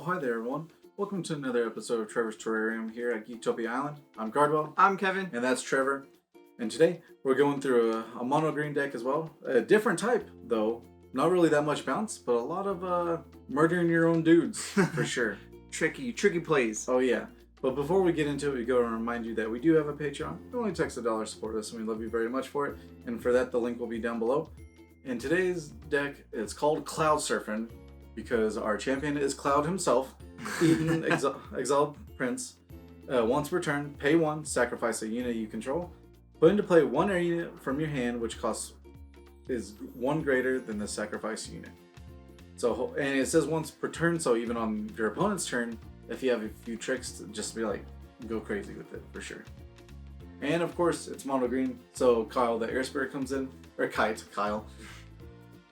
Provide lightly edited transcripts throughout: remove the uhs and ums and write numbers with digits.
hi there everyone. Welcome to another episode of Trevor's Terrarium here at Geektopia Island. I'm Gardwell. I'm Kevin. And that's Trevor. And today we're going through a mono green deck as well. A different type though. Not really that much bounce, but a lot of murdering your own dudes for sure. Tricky plays. Oh yeah. But before we get into it, we go and remind you that we do have a Patreon. It only takes $1 to support us, and we love you very much for it. And for that, the link will be down below. In today's deck, it's called Cloud Surfin because our champion is Cloud himself, Eatin Exiled Prince. Once per turn, pay 1, sacrifice a unit you control. Put into play 1 air unit from your hand, which is 1 greater than the sacrifice unit. So, and it says once per turn, so even on your opponent's turn, if you have a few tricks, just be like, go crazy with it for sure. And of course, it's mono green, so Kyle, the air spirit, comes in, or Kyte, Kyle.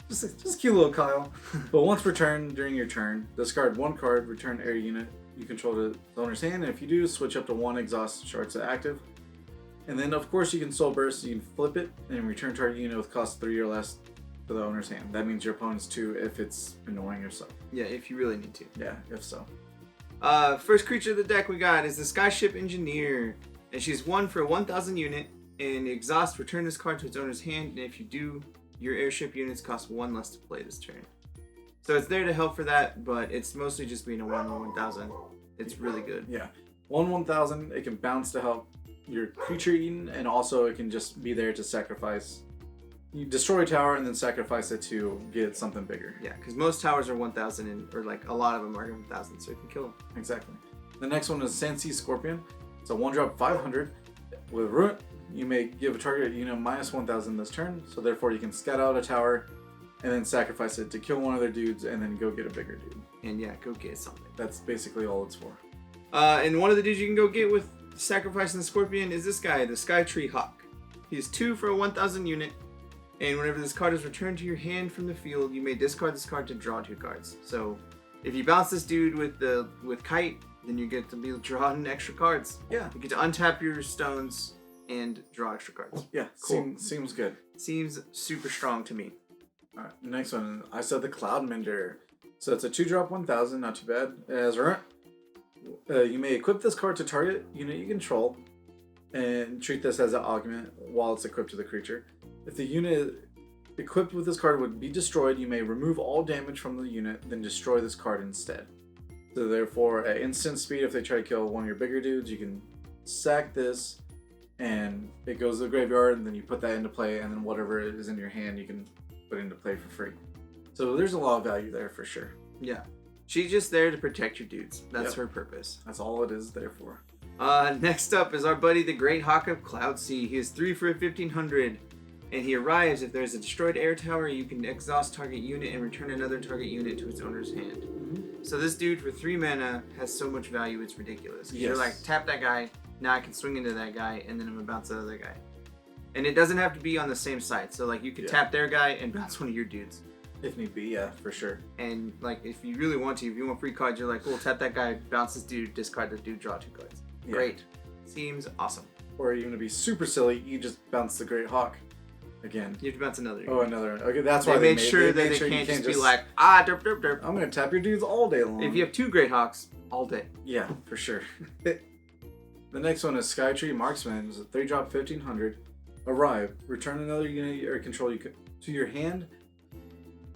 Just cute little Kyle. But once per turn, during your turn, discard 1 card, return air unit you control to the owner's hand, and if you do, switch up to 1 exhaust shards to active. And then of course you can soul burst, you can flip it, and return target unit with cost 3 or less to the owner's hand. That means your opponent's 2 if it's annoying or so. Yeah, if you really need to. Yeah, if so. First creature of the deck we got is the Skyship Engineer, and she's 1 for a 1,000 unit, and exhaust, return this card to its owner's hand, and if you do, your airship units cost 1 less to play this turn. So it's there to help for that, but it's mostly just being a 1/1000. It's really good. Yeah, 1/1000. It can bounce to help your creature eaten, and also it can just be there to sacrifice. You destroy a tower and then sacrifice it to get something bigger. Yeah, because most towers are 1,000, or like a lot of them are 1,000, so you can kill them. Exactly. The next one is Sandsea Scorpion. It's a 1-drop 500 with Ruin. You may give a target unit -1000 this turn, so therefore you can scout out a tower and then sacrifice it to kill one of their dudes and then go get a bigger dude. And yeah, go get something. That's basically all it's for. And one of the dudes you can go get with sacrificing the Scorpion is this guy, the Skytree Hawk. He's 2 for a 1,000 unit, and whenever this card is returned to your hand from the field, you may discard this card to draw 2 cards. So if you bounce this dude with Kyte, then you get to be drawing extra cards. Yeah. You get to untap your stones and draw extra cards. Yeah, cool. Seems good. Seems super strong to me. Alright, next one, I said the Cloudmender. So it's a 2-drop 1,000, not too bad. It has you may equip this card to target unit you control and treat this as an augment while it's equipped to the creature. If the unit equipped with this card would be destroyed, you may remove all damage from the unit, then destroy this card instead. So therefore, at instant speed, if they try to kill one of your bigger dudes, you can sack this, and it goes to the graveyard, and then you put that into play, and then whatever is in your hand, you can put into play for free. So there's a lot of value there for sure. Yeah. She's just there to protect your dudes. That's her purpose. That's all it is there for. Next up is our buddy, the Greathawk of Cloudsea. He is 3 for a 1,500. And he arrives if there's a destroyed air tower, you can exhaust target unit and return another target unit to its owner's hand. Mm-hmm. So this dude for 3 mana has so much value, it's ridiculous. Yes. You're like, tap that guy, now I can swing into that guy, and then I'm gonna bounce the other guy. And it doesn't have to be on the same side. So like you can tap their guy and bounce one of your dudes. If need be, yeah, for sure. And like if you really want to, if you want free cards, you're like, cool, tap that guy, bounce this dude, discard the dude, draw 2 cards. Yeah. Great. Seems awesome. Or you're gonna be super silly, you just bounce the Greathawk. Again. You have to bounce another. Oh, another one. Okay, that's why they made sure that they can't just be like, derp, derp, derp. I'm going to tap your dudes all day long. If you have 2 Greathawks, all day. Yeah, for sure. The next one is Skytree Marksman. It's a 3-drop 1,500. Arrive. Return another unit or control you to your hand.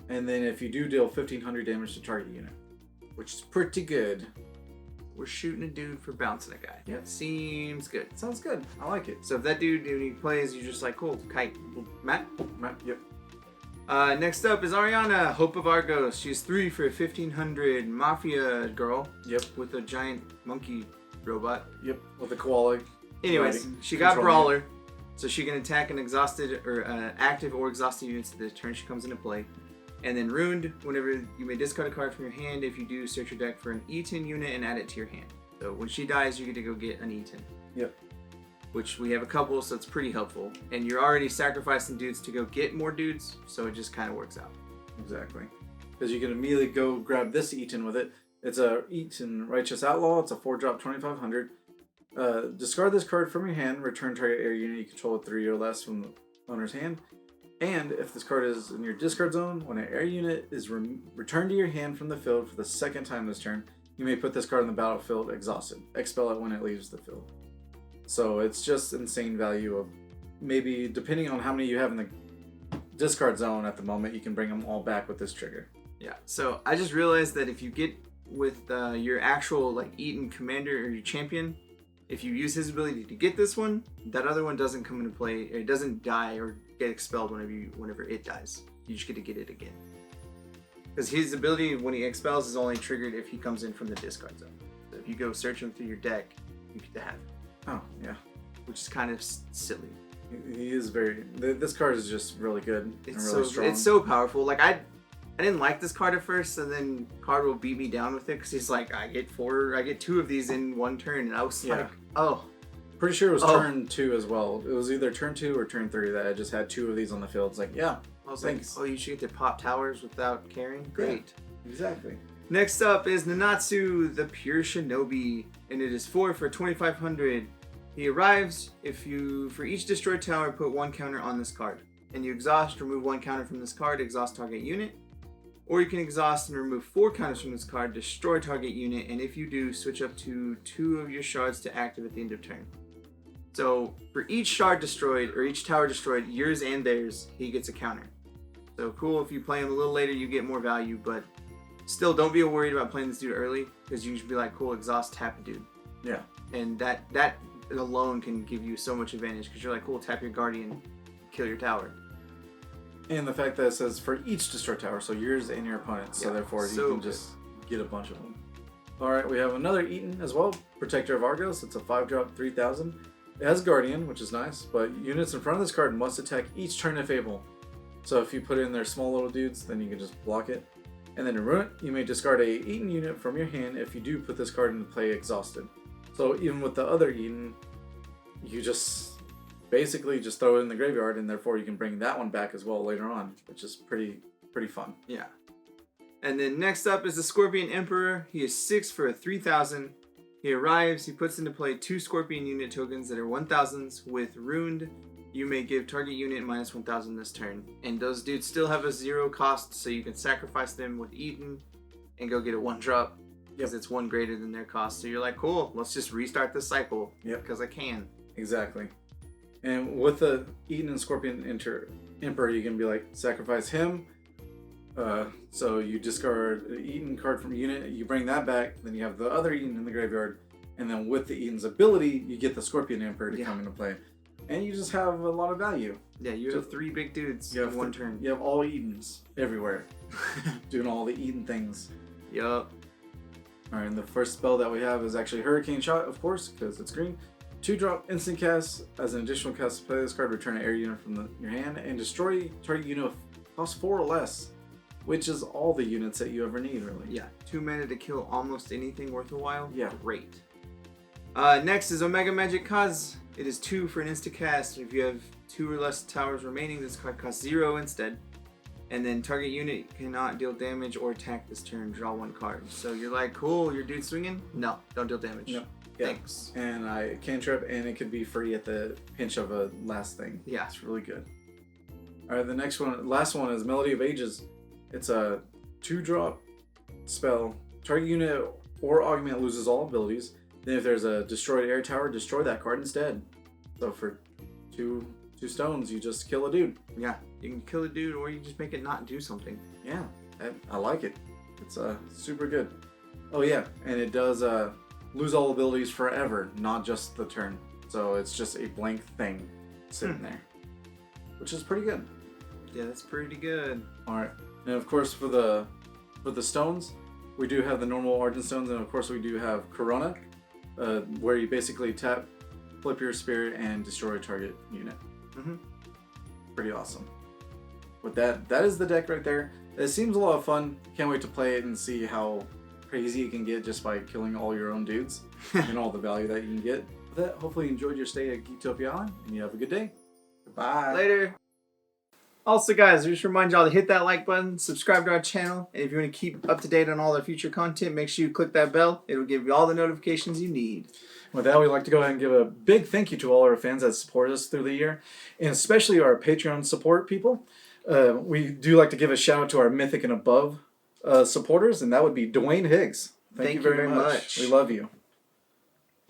And then if you do, deal 1,500 damage to target unit. Which is pretty good. We're shooting a dude for bouncing a guy. Yeah. Seems good. Sounds good. I like it. So if that dude, when he plays, you're just like, cool, Kyte. Matt? Yep. Next up is Ariana, Hope of Argos. She's 3 for a 1,500 mafia girl. Yep. With a giant monkey robot. Yep. With a koala. Anyways, she got Brawler. So she can attack an exhausted or active or exhausted units the turn she comes into play. And then Ruined, whenever you may discard a card from your hand. If you do, search your deck for an Eatin unit and add it to your hand. So when she dies, you get to go get an Eatin. Yep. Which we have a couple, so it's pretty helpful. And you're already sacrificing dudes to go get more dudes, so it just kind of works out. Exactly. Because you can immediately go grab this Eitan with it. It's a Eatin Righteous Outlaw. It's a 4-drop 2,500. Discard this card from your hand. Return target air unit you control with 3 or less from the owner's hand. And if this card is in your discard zone, when an air unit is returned to your hand from the field for the second time this turn, you may put this card on the battlefield exhausted. Expel it when it leaves the field. So it's just insane value of maybe, depending on how many you have in the discard zone at the moment, you can bring them all back with this trigger. Yeah, so I just realized that if you get with your actual like Eatin commander or your champion, if you use his ability to get this one, that other one doesn't come into play, or it doesn't die or get expelled whenever it dies. You just get to get it again. Because his ability when he expels is only triggered if he comes in from the discard zone. So if you go searching through your deck, you get to have it. Oh, yeah. Which is kind of silly. He is very... This card is just really good and really strong. It's so powerful. Like, I didn't like this card at first, and then card will beat me down with it because he's like, I get 2 of these in one turn, and I was like, oh. Pretty sure it was turn 2 as well. It was either turn 2 or turn 3 that I just had 2 of these on the field. It's like, yeah, I was thanks. like, oh, you should get to pop towers without carrying? Great. Yeah, exactly. Next up is Nanatsu, the Pure Shinobi, and it is 4 for 2,500. He arrives if you, for each destroyed tower, put 1 counter on this card. And you exhaust, remove 1 counter from this card, exhaust target unit. Or you can exhaust and remove 4 counters from this card, destroy target unit, and if you do, switch up to 2 of your shards to active at the end of turn. So for each shard destroyed, or each tower destroyed, yours and theirs, he gets a counter. So cool, if you play him a little later, you get more value, but still don't be worried about playing this dude early, because you should be like, cool, exhaust, tap a dude. Yeah. And that alone can give you so much advantage, because you're like, cool, tap your guardian, kill your tower. And the fact that it says for each destroyed tower, so yours and your opponent's, so therefore you can just get a bunch of them. Alright, we have another Eatin as well, Protector of Argos. It's a 5-drop, 3,000. It has Guardian, which is nice, but units in front of this card must attack each turn if able. So if you put in their small little dudes, then you can just block it. And then to ruin it, you may discard a Eatin unit from your hand if you do put this card into play exhausted. So even with the other Eatin, you just basically just throw it in the graveyard, and therefore you can bring that one back as well later on, which is pretty fun. Yeah. And then next up is the Scorpion Emperor. He is 6 for 3,000. He arrives, he puts into play 2 Scorpion unit tokens that are 1,000s with Ruined. You may give target unit minus 1,000 this turn. And those dudes still have a 0 cost, so you can sacrifice them with Eatin and go get a 1-drop. Because it's 1 greater than their cost. So you're like, cool, let's just restart this cycle. Yep. Because I can. Exactly. And with the Eatin and Scorpion Emperor, you can be like, sacrifice him. So you discard an Eatin card from a unit, you bring that back, then you have the other Eatin in the graveyard, and then with the Eatin's ability, you get the Scorpion Emperor to come into play. And you just have a lot of value. Yeah, you have 3 big dudes in one turn. You have all Eatins everywhere. Doing all the Eatin things. Yup. Alright, and the first spell that we have is actually Hurricane Shot, of course, because it's green. 2-drop instant cast. As an additional cast to play this card, return an air unit from your hand and destroy target unit of cost 4 or less, which is all the units that you ever need, really. Yeah, 2 mana to kill almost anything worth a while. Yeah. Great. Next is Omega Magic Kaze. It is 2 for an instant cast. If you have 2 or less towers remaining, this card costs 0 instead. And then target unit cannot deal damage or attack this turn. Draw 1 card. So you're like, cool, your dude's swinging? No, don't deal damage. No. Yeah. Thanks. And I cantrip, and it could be free at the pinch of a last thing. Yeah. It's really good. Alright, the last one is Melody of Ages. It's a 2-drop spell. Target unit or augment loses all abilities. Then if there's a destroyed air tower, destroy that card instead. So for 2 stones, you just kill a dude. Yeah, you can kill a dude or you just make it not do something. Yeah, I like it. It's super good. Oh yeah, and it does lose all abilities forever, not just the turn. So it's just a blank thing sitting there, which is pretty good. Yeah, that's pretty good. All right, and of course for the stones, we do have the normal Argent stones, and of course we do have Corona, where you basically tap, flip your spirit, and destroy a target unit. Pretty awesome. With that is the deck right there. It seems a lot of fun. Can't wait to play it and see how crazy you can get just by killing all your own dudes and all the value that you can get. With that, hopefully you enjoyed your stay at Geektopia Island, and you have a good day. Goodbye. Later. Also, guys, I just remind y'all to hit that like button, subscribe to our channel, and if you want to keep up to date on all our future content, make sure you click that bell. It'll give you all the notifications you need. With that, we'd like to go ahead and give a big thank you to all our fans that support us through the year, and especially our Patreon support people. We do like to give a shout out to our Mythic and Above supporters, and that would be Dwayne Higgs. Thank you very much. We love you.